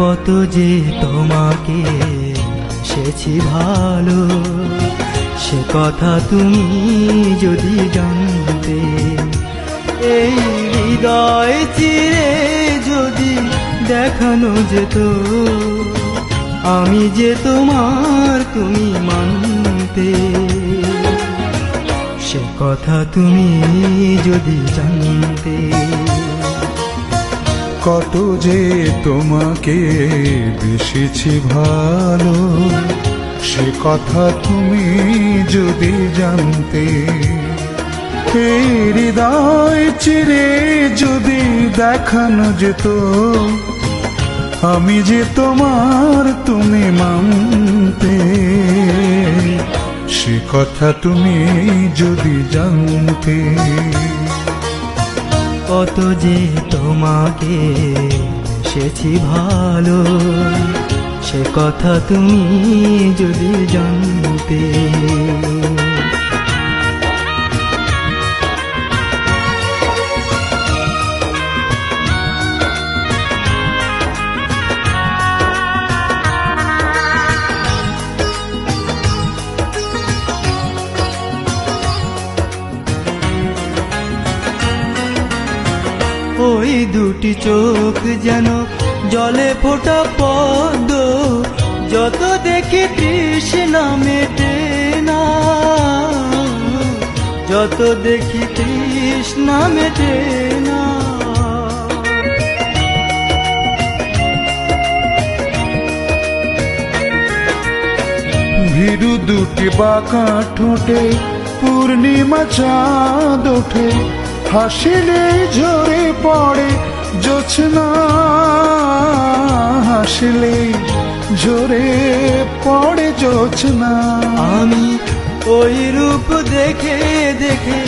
কত যে তোমাকে সেছি ভালো, সে কথা তুমি যদি জানতে। এই হৃদয় চিরে যদি দেখানো যেত, আমি যে তোমার তুমি মানতে। সে কথা তুমি যদি জানতে। কত যে তোমাকে বেসেছি ভালো, সে কথা তুমি যদি জানতে। এই হৃদয় চিরে যদি দেখানো যেত, আমি যে তোমার তুমি মানতে। সে কথা তুমি যদি জানতে। কত যে তোমাকে সেছি ভালো, সে কথা তুমি যদি জানতে। ওই দুটি চোখ যেন জলে ফোটা পদ্ম, যত দেখি তৃষ্ণা মেটে না, যত দেখি তৃষ্ণা মেটে না। ভীরু দুটি বাঁকা ঠোঁটে পূর্ণিমা চাঁদ ওঠে, হাসিলে ঝরে পড়ে জোছনা, হাসিলে ঝরে পড়ে জোছনা। আমি ওই রূপ দেখে দেখে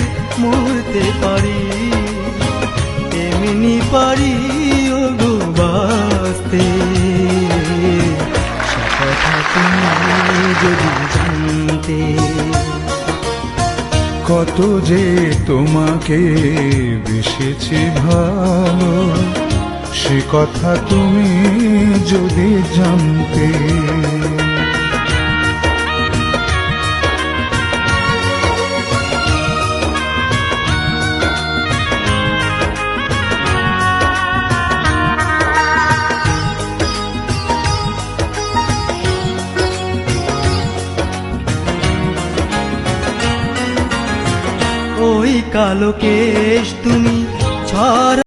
মরতে পারি, এমনি পারি ও গো বাঁচতে। সে কথা তুমি যদি জানতে। কত যে তোমাকে বেসেছি ভালো, সে কথা তুমি যদি জানতে। ওই কালো কেশ তুমি ছড়া